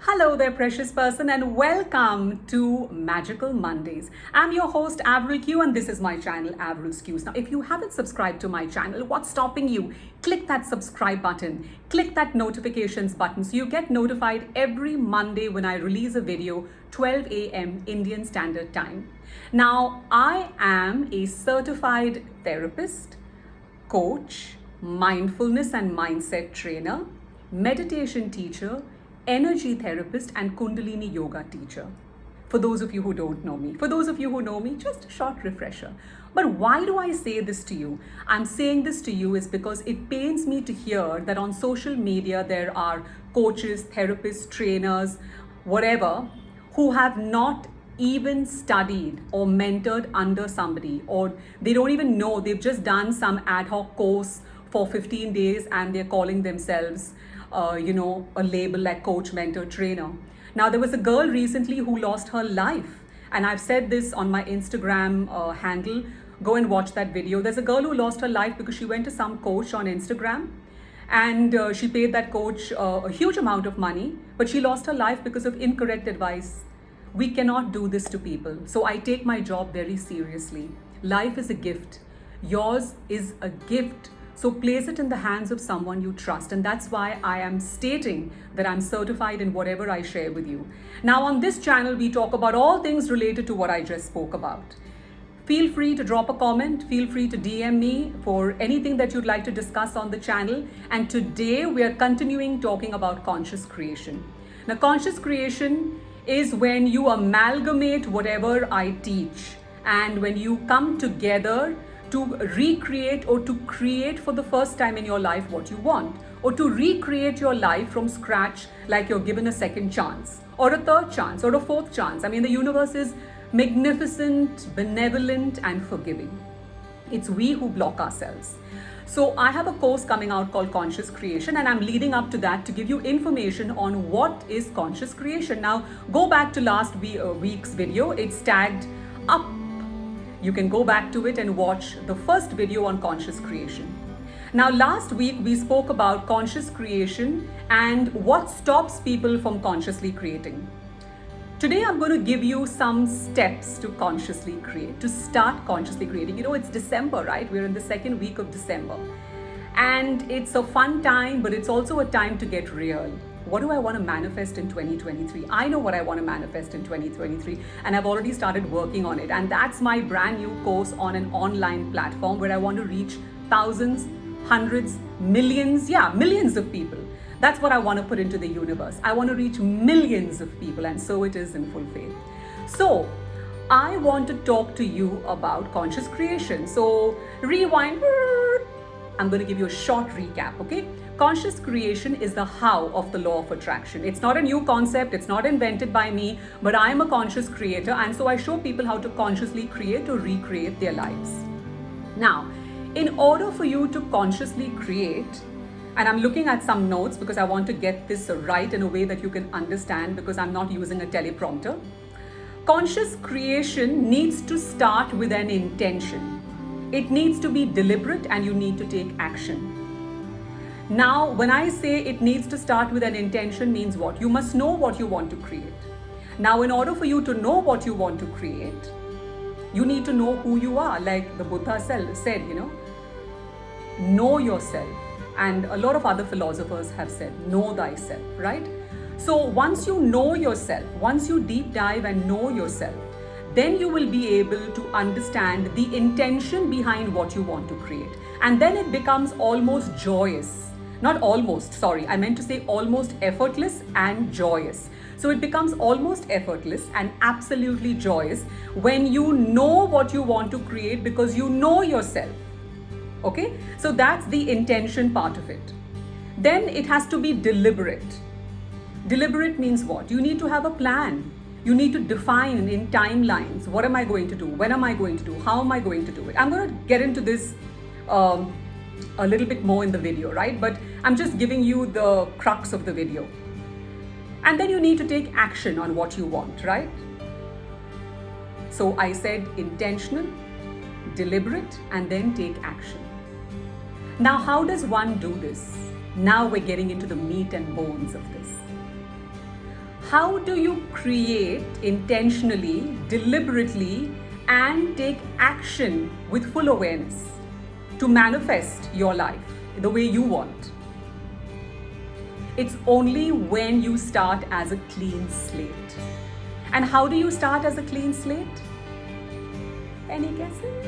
Hello there, precious person, and welcome to Magical Mondays. I'm your host, Avril Q, and this is my channel, Avril Q. Now, if you haven't subscribed to my channel, what's stopping you? Click that subscribe button, click that notifications button so you get notified every Monday when I release a video, 12 a.m. Indian Standard Time. Now, I am a certified therapist, coach, mindfulness and mindset trainer, meditation teacher, energy therapist, and Kundalini yoga teacher. For those of you who don't know me, for those of you who know me, just a short refresher. But why do I say this to you? I'm saying this to you is because it pains me to hear that on social media there are coaches, therapists, trainers, whatever, who have not even studied or mentored under somebody, or they don't even know, they've just done some ad hoc course for 15 days and they're calling themselves a label like coach, mentor, trainer. Now, there was a girl recently who lost her life, and I've said this on my Instagram handle. Go and watch that video. There's a girl who lost her life because she went to some coach on Instagram, and she paid that coach a huge amount of money, but she lost her life because of incorrect advice. We cannot do this to people. So I take my job very seriously. Life is a gift. Yours is a gift. So place it in the hands of someone you trust. And that's why I am stating that I'm certified in whatever I share with you. Now, on this channel, we talk about all things related to what I just spoke about. Feel free to drop a comment. Feel free to DM me for anything that you'd like to discuss on the channel. And today we are continuing talking about conscious creation. Now, conscious creation is when you amalgamate whatever I teach, and when you come together to recreate or to create for the first time in your life what you want, or to recreate your life from scratch, like you're given a second chance or a third chance or a fourth chance. I mean, the universe is magnificent, benevolent, and forgiving. It's we who block ourselves. So I have a course coming out called Conscious Creation, and I'm leading up to that to give you information on what is conscious creation. Now, go back to last week's video. It's tagged up. You can go back to it and watch the first video on conscious creation. Now, last week we spoke about conscious creation and what stops people from consciously creating. Today, I'm going to give you some steps to consciously create, to start consciously creating. You know, it's December, right? We're in the second week of December. And it's a fun time, but it's also a time to get real. What do I want to manifest in 2023? I know what I want to manifest in 2023, and I've already started working on it. And that's my brand new course on an online platform where I want to reach thousands, hundreds, millions of people. That's what I want to put into the universe. I want to reach millions of people, and so it is in full faith. So I want to talk to you about conscious creation. So rewind. I'm going to give you a short recap, okay? Conscious creation is the how of the law of attraction. It's not a new concept. It's not invented by me, but I am a conscious creator. And so I show people how to consciously create or recreate their lives. Now, in order for you to consciously create, and I'm looking at some notes because I want to get this right in a way that you can understand, because I'm not using a teleprompter. Conscious creation needs to start with an intention. It needs to be deliberate, and you need to take action. Now, when I say it needs to start with an intention, means what? You must know what you want to create. Now, in order for you to know what you want to create, you need to know who you are. Like the Buddha said, know yourself. And a lot of other philosophers have said, know thyself, right? So once you know yourself, once you deep dive and know yourself, then you will be able to understand the intention behind what you want to create. And then it becomes almost joyous. Not almost, sorry, I meant to say almost effortless and joyous. So it becomes almost effortless and absolutely joyous when you know what you want to create, because you know yourself. Okay, so that's the intention part of it. Then it has to be deliberate. Deliberate means what? You need to have a plan. You need to define in timelines. What am I going to do? When am I going to do? How am I going to do it? I'm going to get into this a little bit more in the video, right? But I'm just giving you the crux of the video. And then you need to take action on what you want, right? So I said intentional, deliberate, and then take action. Now, how does one do this? Now we're getting into the meat and bones of this. How do you create intentionally, deliberately, and take action with full awareness to manifest your life the way you want? It's only when you start as a clean slate. And how do you start as a clean slate? Any guesses?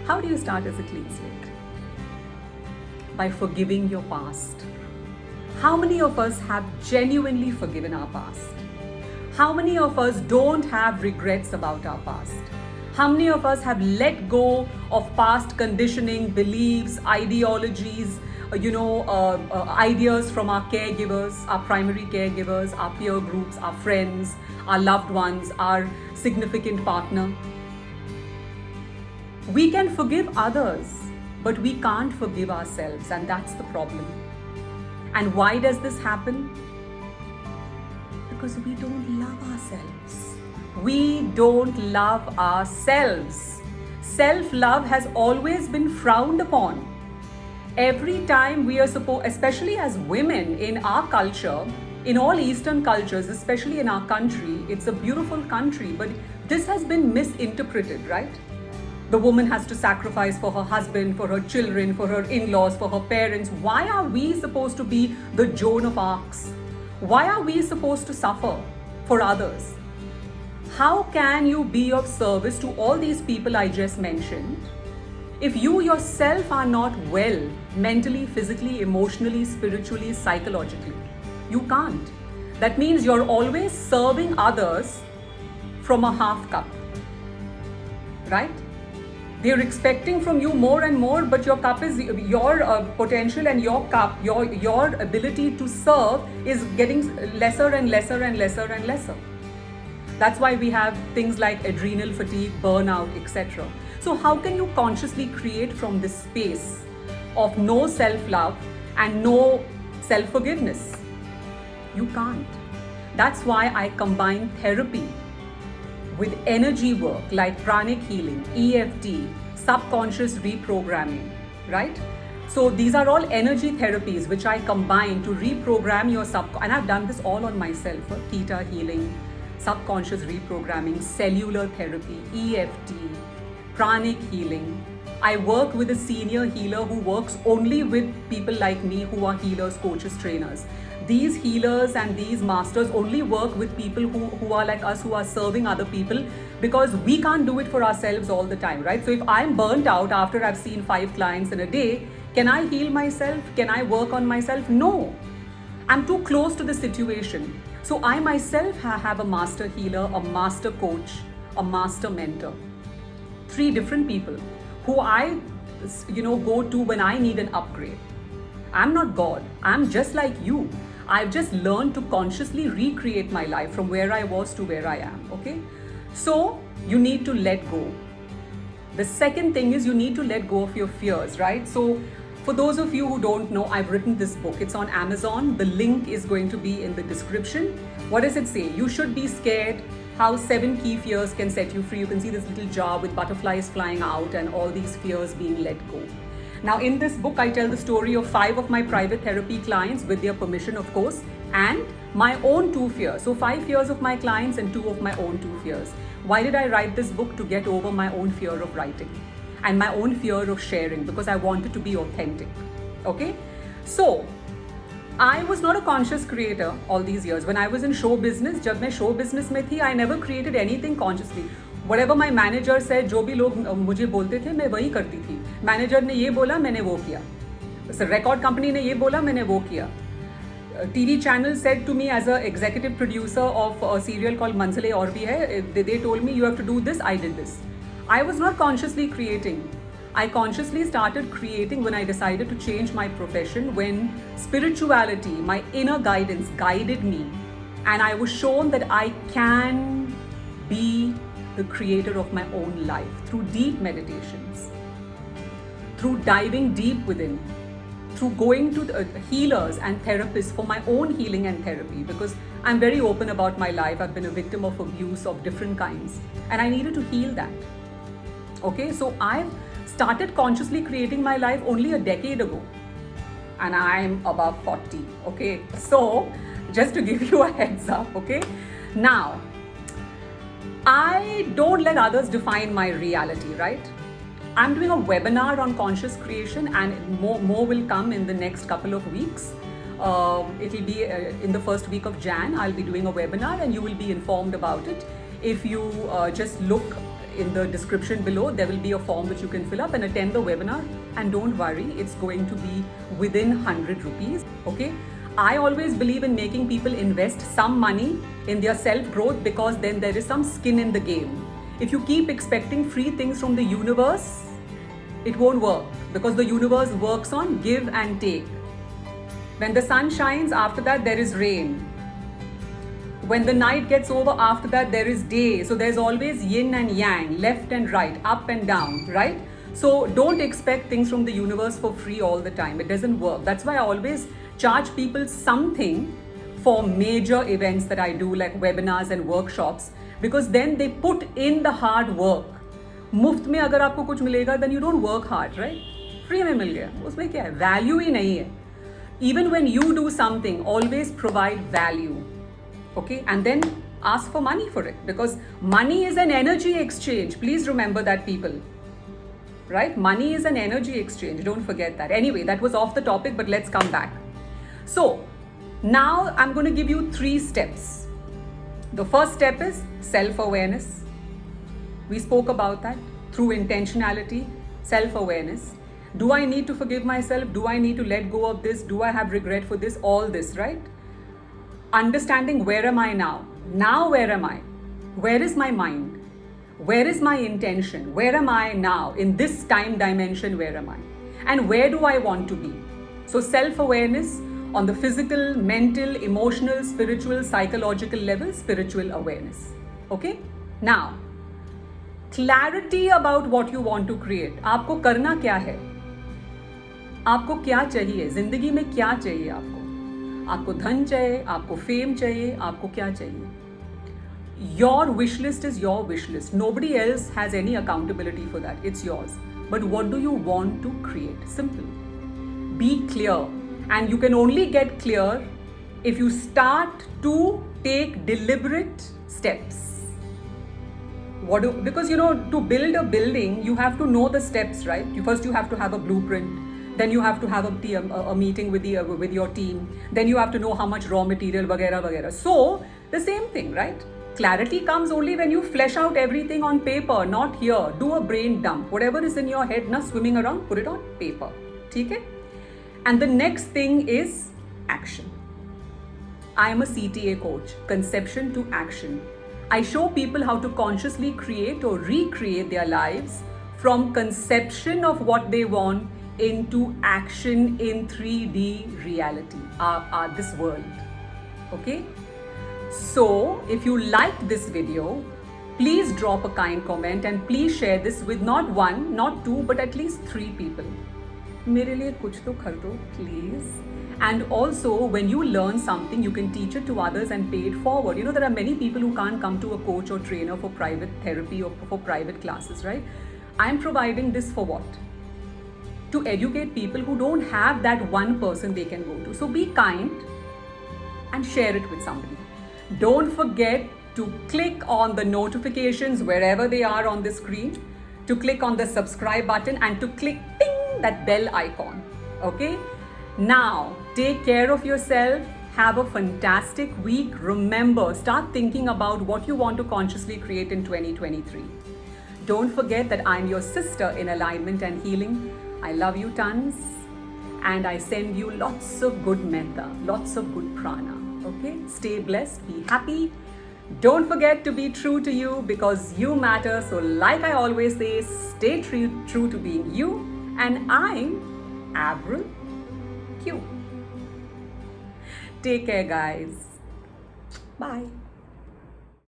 How do you start as a clean slate? By forgiving your past. How many of us have genuinely forgiven our past? How many of us don't have regrets about our past? How many of us have let go of past conditioning, beliefs, ideologies, ideas from our caregivers, our primary caregivers, our peer groups, our friends, our loved ones, our significant partner? We can forgive others, but we can't forgive ourselves, and that's the problem. And why does this happen? Because we don't love ourselves. We don't love ourselves. Self-love has always been frowned upon. Every time we are supposed, especially as women in our culture, in all Eastern cultures, especially in our country, it's a beautiful country, but this has been misinterpreted, right? The woman has to sacrifice for her husband, for her children, for her in-laws, for her parents. Why are we supposed to be the Joan of Arcs? Why are we supposed to suffer for others? How can you be of service to all these people I just mentioned if you yourself are not well mentally, physically, emotionally, spiritually, psychologically? You can't. That means you're always serving others from a half cup, right? They're expecting from you more and more, but your cup is your potential, and your cup, your ability to serve is getting lesser and lesser and lesser and lesser. That's why we have things like adrenal fatigue, burnout, etc. So how can you consciously create from this space of no self-love and no self-forgiveness? You can't. That's why I combine therapy with energy work like pranic healing, EFT, subconscious reprogramming, right? So these are all energy therapies which I combine to reprogram your and I've done this all on myself, theta healing, subconscious reprogramming, cellular therapy, EFT, pranic healing. I work with a senior healer who works only with people like me who are healers, coaches, trainers. These healers and these masters only work with people who are like us, who are serving other people, because we can't do it for ourselves all the time, right? So if I'm burnt out after I've seen 5 clients in a day, can I heal myself? Can I work on myself? No. I'm too close to the situation. So I myself have a master healer, a master coach, a master mentor. 3 different people who I go to when I need an upgrade. I'm not God. I'm just like you. I've just learned to consciously recreate my life from where I was to where I am, okay? So you need to let go. The second thing is you need to let go of your fears, right? So for those of you who don't know, I've written this book. It's on Amazon. The link is going to be in the description. What does it say? You should be scared. How 7 key fears can set you free. You can see this little jar with butterflies flying out and all these fears being let go. Now in this book, I tell the story of 5 of my private therapy clients, with their permission, of course, and my own 2 fears. So 5 fears of my clients and 2 of my own 2 fears. Why did I write this book? To get over my own fear of writing and my own fear of sharing, because I wanted to be authentic. Okay? So I was not a conscious creator all these years. When I was in show business, जब मैं show business में थी, I never created anything consciously. Whatever my manager said, जो भी लोग मुझे बोलते थे, मैं वही करती थी. Manager ने ये बोला, मैंने वो किया. Record company ने ये बोला, मैंने वो किया. TV channel said to me as a executive producer of a serial called Manzile Aur Bhi Hai, they told me you have to do this, I did this. I was not consciously creating. I consciously started creating when I decided to change my profession, when spirituality, my inner guidance guided me, and I was shown that I can be the creator of my own life through deep meditations, through diving deep within, through going to the healers and therapists for my own healing and therapy, because I'm very open about my life. I've been a victim of abuse of different kinds, and I needed to heal that. Okay, so I've started consciously creating my life only a decade ago. and I'm above 40. Okay, so just to give you a heads up. Okay, now I don't let others define my reality, right? I'm doing a webinar on conscious creation, and more will come in the next couple of weeks. It'll be in the first week of Jan. I'll be doing a webinar, and you will be informed about it. If you just look in the description below, there will be a form which you can fill up and attend the webinar. And don't worry, it's going to be within 100 rupees. Okay. I always believe in making people invest some money in their self-growth, because then there is some skin in the game. If you keep expecting free things from the universe, it won't work, because the universe works on give and take. When the sun shines, after that there is rain. When the night gets over, after that there is day. So there's always yin and yang, left and right, up and down, right? So don't expect things from the universe for free all the time. It doesn't work. That's why I always charge people something for major events that I do, like webinars and workshops, because then they put in the hard work. मुफ्त में अगर आपको कुछ मिलेगा, then you don't work hard, right? Free में मिल गया, उसमें क्या है? Value ही नहीं है. Even when you do something, always provide value, okay? And then ask for money for it, because money is an energy exchange. Please remember that, people. Right? Money is an energy exchange. Don't forget that. Anyway, that was off the topic, but let's come back. So now I'm going to give you 3 steps. The first step is self-awareness. We spoke about that through intentionality, self-awareness. Do I need to forgive myself? Do I need to let go of this? Do I have regret for this? All this, right? Understanding, where am I now? Now where am I? Where is my mind? Where is my intention? Where am I now? In this time dimension, where am I? And where do I want to be? So self-awareness on the physical, mental, emotional, spiritual, psychological level, spiritual awareness. Okay? Now, clarity about what you want to create. आपको करना क्या है? आपको क्या चाहिए? जिंदगी में क्या चाहिए आपको? आपको धन चाहिए? आपको फेम चाहिए? आपको क्या चाहिए? Your wish list is your wish list. Nobody else has any accountability for that. It's yours. But what do you want to create? Simple. Be clear. And you can only get clear if you start to take deliberate steps. Because to build a building, you have to know the steps, right? First you have to have a blueprint. Then you have to have a meeting with your team. Then you have to know how much raw material, vagera, vagera. So the same thing, right? Clarity comes only when you flesh out everything on paper, not here. Do a brain dump. Whatever is in your head, not swimming around, put it on paper. Okay? And the next thing is action. I am a CTA coach, conception to action. I show people how to consciously create or recreate their lives from conception of what they want into action in 3D reality, this world. Okay? So, if you liked this video, please drop a kind comment and please share this with not 1, not 2, but at least 3 people. मेरे लिए कुछ तो कर दो, please. And also, when you learn something, you can teach it to others and pay it forward. There are many people who can't come to a coach or trainer for private therapy or for private classes, right? I'm providing this for what? To educate people who don't have that one person they can go to. So be kind and share it with somebody. Don't forget to click on the notifications wherever they are on the screen, to click on the subscribe button and to click ding, that bell icon. Okay? Now, take care of yourself. Have a fantastic week. Remember, start thinking about what you want to consciously create in 2023. Don't forget that I'm your sister in alignment and healing. I love you tons. And I send you lots of good metta, lots of good prana. Okay? Stay blessed. Be happy. Don't forget to be true to you, because you matter. So like I always say, stay true to being you. And I'm Avril Q. Take care, guys. Bye.